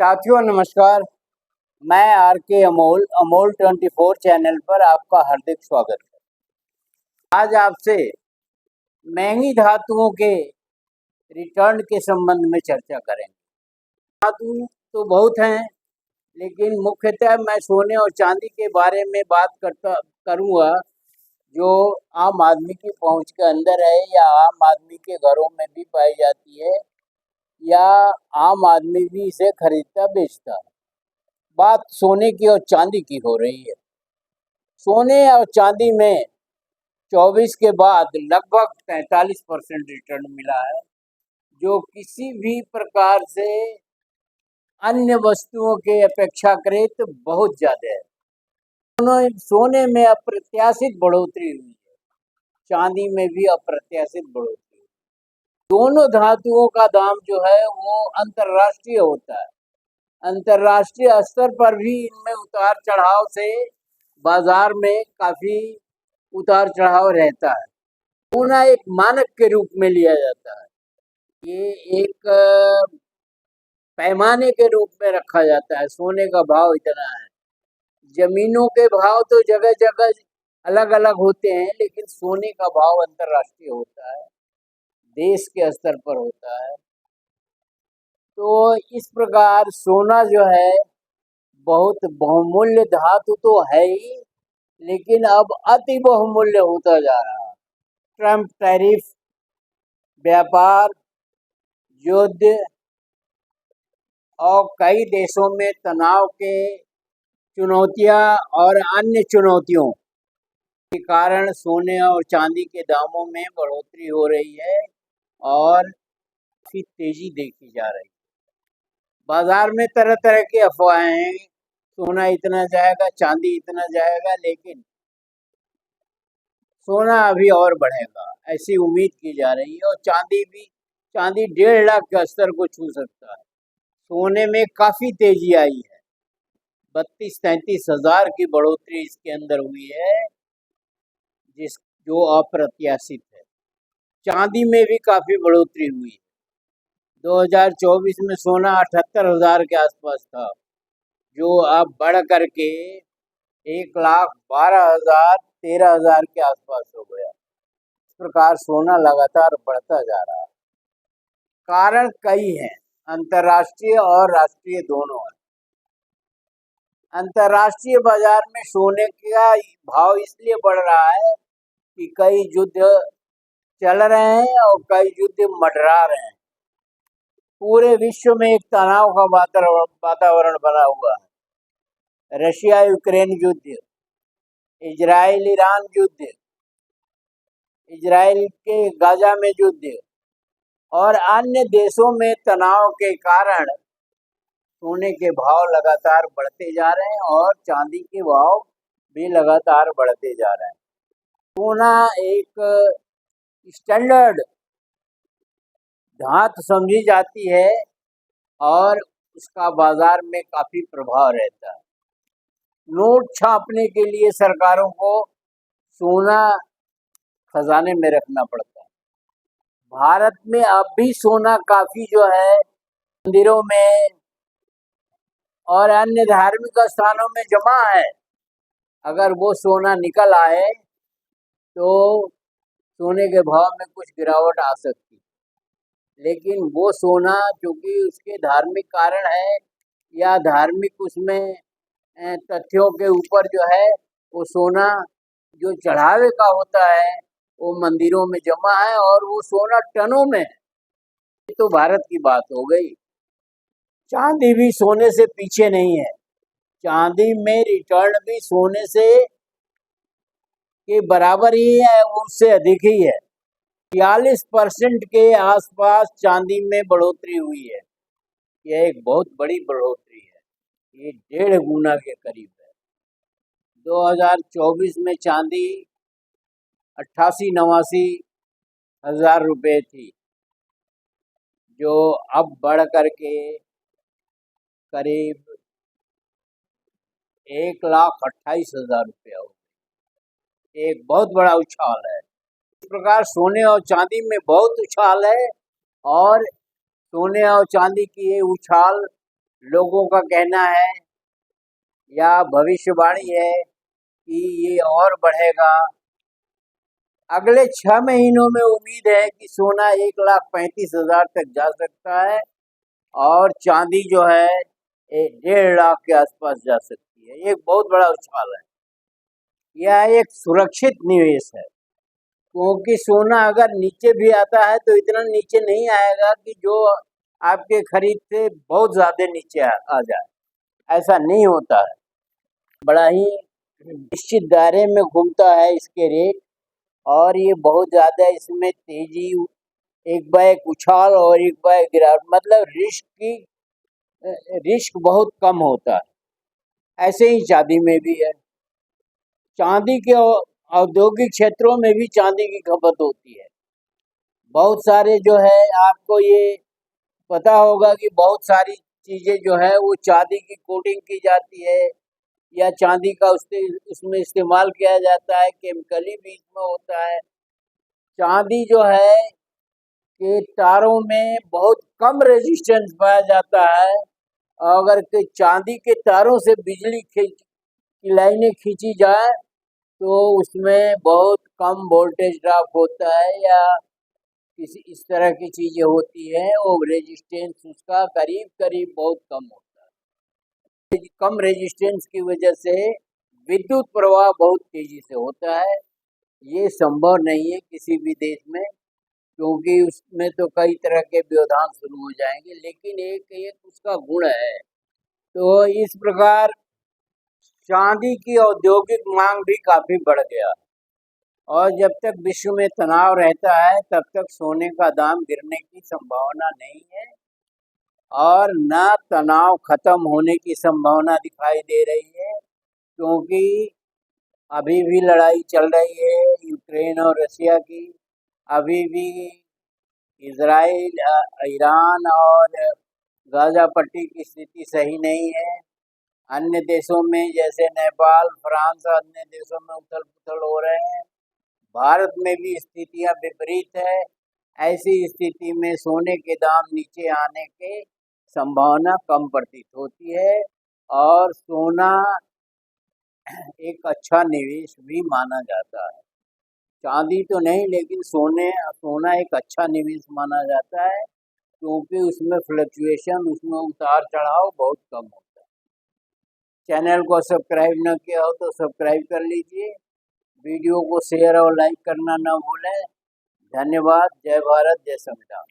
साथियों नमस्कार। मैं आर के अमोल अमोल 24 चैनल पर आपका हार्दिक स्वागत है। आज आपसे महंगी धातुओं के रिटर्न के संबंध में चर्चा करेंगे। धातु तो बहुत हैं, लेकिन मुख्यतः मैं सोने और चांदी के बारे में बात करूँगा जो आम आदमी की पहुंच के अंदर है या आम आदमी के घरों में भी पाई जाती है या आम आदमी भी इसे खरीदता बेचता है। बात सोने की और चांदी की हो रही है। सोने और चांदी में 24 के बाद लगभग 43% रिटर्न मिला है, जो किसी भी प्रकार से अन्य वस्तुओं के अपेक्षाकृत बहुत ज़्यादा है। सोने में अप्रत्याशित बढ़ोतरी हुई है, चांदी में भी अप्रत्याशित बढ़ोतरी। दोनों धातुओं का दाम जो है वो अंतर्राष्ट्रीय होता है। अंतर्राष्ट्रीय स्तर पर भी इनमें उतार चढ़ाव से बाजार में काफ़ी उतार चढ़ाव रहता है। सोना एक मानक के रूप में लिया जाता है। ये एक पैमाने के रूप में रखा जाता है। सोने का भाव इतना है। जमीनों के भाव तो जगह जगह अलग अलग होते हैं, लेकिन सोने का भाव अंतर्राष्ट्रीय होता है, देश के स्तर पर होता है। तो इस प्रकार सोना जो है बहुत बहुमूल्य धातु तो है ही, लेकिन अब अति बहुमूल्य होता जा रहा है। ट्रम्प टैरिफ, व्यापार, युद्ध और कई देशों में तनाव के चुनौतियां और अन्य चुनौतियों के कारण सोने और चांदी के दामों में बढ़ोतरी हो रही है और काफी तेजी देखी जा रही है। बाजार में तरह तरह की अफवाहें हैं, सोना इतना जाएगा, चांदी इतना जाएगा, लेकिन सोना अभी और बढ़ेगा ऐसी उम्मीद की जा रही है। और चांदी 1.5 लाख के स्तर को छू सकता है। सोने में काफ़ी तेजी आई है, 32-33 हज़ार की बढ़ोतरी इसके अंदर हुई है, जो अप्रत्याशित है। चांदी में भी काफ़ी बढ़ोतरी हुई है। 2024 में सोना 78 हज़ार के आसपास था, जो अब बढ़ करके 1,12,000 13,000 के आसपास हो गया। इस प्रकार सोना लगातार बढ़ता जा रहा है। कारण कई हैं, अंतर्राष्ट्रीय और राष्ट्रीय दोनों हैं। अंतर्राष्ट्रीय बाजार में सोने का भाव इसलिए बढ़ रहा है कि कई युद्ध चल रहे हैं और कई युद्ध मंडरा रहे हैं। पूरे विश्व में एक तनाव का वातावरण बना हुआ है। रशिया यूक्रेन युद्ध, इजराइल ईरान युद्ध, इजराइल के गाजा में युद्ध और अन्य देशों में तनाव के कारण सोने के भाव लगातार बढ़ते जा रहे हैं और चांदी के भाव भी लगातार बढ़ते जा रहे हैं। सोना एक स्टैंडर्ड धातु समझी जाती है और उसका बाजार में काफ़ी प्रभाव रहता है। नोट छापने के लिए सरकारों को सोना खजाने में रखना पड़ता है। भारत में अब भी सोना काफ़ी जो है मंदिरों में और अन्य धार्मिक स्थानों में जमा है। अगर वो सोना निकल आए तो सोने के भाव में कुछ गिरावट आ सकती है, लेकिन वो सोना क्योंकि उसके धार्मिक कारण है या धार्मिक उसमें तथ्यों के ऊपर जो है वो सोना जो चढ़ावे का होता है वो मंदिरों में जमा है और वो सोना टनों में है। ये तो भारत की बात हो गई। चांदी भी सोने से पीछे नहीं है। चांदी में रिटर्न भी सोने से के बराबर ही है, उससे अधिक ही है। 46% के आसपास चांदी में बढ़ोतरी हुई है। यह एक बहुत बड़ी बढ़ोतरी है, ये 1.5 गुना के करीब है। 2024 में चांदी 88-89 हज़ार रुपये थी, जो अब बढ़ करके करीब 1,28,000 रुपया हो। एक बहुत बड़ा उछाल है। इस प्रकार सोने और चांदी में बहुत उछाल है और सोने और चांदी की ये उछाल लोगों का कहना है या भविष्यवाणी है कि ये और बढ़ेगा। अगले 6 महीनों में उम्मीद है कि सोना 1,35,000 तक जा सकता है और चांदी जो है 1.5 लाख के आसपास जा सकती है। एक बहुत बड़ा उछाल है। यह एक सुरक्षित निवेश है, क्योंकि सोना अगर नीचे भी आता है तो इतना नीचे नहीं आएगा कि जो आपके खरीद से बहुत ज़्यादा नीचे आ जाए, ऐसा नहीं होता है। बड़ा ही निश्चित दायरे में घूमता है इसके रेट, और ये बहुत ज़्यादा इसमें तेजी, एक बार एक उछाल और एक बार गिरावट, मतलब रिस्क बहुत कम होता है। ऐसे ही चांदी में भी है। चांदी के औद्योगिक क्षेत्रों में भी चांदी की खपत होती है। बहुत सारे जो है, आपको ये पता होगा कि बहुत सारी चीज़ें जो है वो चांदी की कोटिंग की जाती है या चांदी का उसमें इस्तेमाल किया जाता है, केमिकली भी इसमें होता है। चांदी जो है कि तारों में बहुत कम रेजिस्टेंस पाया जाता है। अगर के चांदी के तारों से बिजली की लाइनें खींची जाए तो उसमें बहुत कम वोल्टेज ड्रॉप होता है या किसी इस तरह की चीज़ें होती हैं, और रेजिस्टेंस उसका करीब करीब बहुत कम होता है। कम रेजिस्टेंस की वजह से विद्युत प्रवाह बहुत तेज़ी से होता है। ये संभव नहीं है किसी भी देश में, क्योंकि उसमें तो कई तरह के व्यवधान शुरू हो जाएंगे, लेकिन एक एक उसका गुण है। तो इस प्रकार चांदी की औद्योगिक मांग भी काफ़ी बढ़ गया, और जब तक विश्व में तनाव रहता है तब तक सोने का दाम गिरने की संभावना नहीं है, और न तनाव खत्म होने की संभावना दिखाई दे रही है, क्योंकि अभी भी लड़ाई चल रही है यूक्रेन और रशिया की। अभी भी इजराइल, ईरान और गाज़ा पट्टी की स्थिति सही नहीं है। अन्य देशों में जैसे नेपाल, फ्रांस और अन्य देशों में उथल पुथल हो रहे हैं। भारत में भी स्थितियां विपरीत है। ऐसी स्थिति में सोने के दाम नीचे आने की संभावना कम प्रतीत होती है, और सोना एक अच्छा निवेश भी माना जाता है। चांदी तो नहीं, लेकिन सोना एक अच्छा निवेश माना जाता है, क्योंकि उसमें फ्लक्चुएशन, उसमें उतार चढ़ाव बहुत कम होता है। चैनल को सब्सक्राइब न किया हो तो सब्सक्राइब कर लीजिए। वीडियो को शेयर और लाइक करना न भूलें। धन्यवाद। जय भारत, जय संविधान।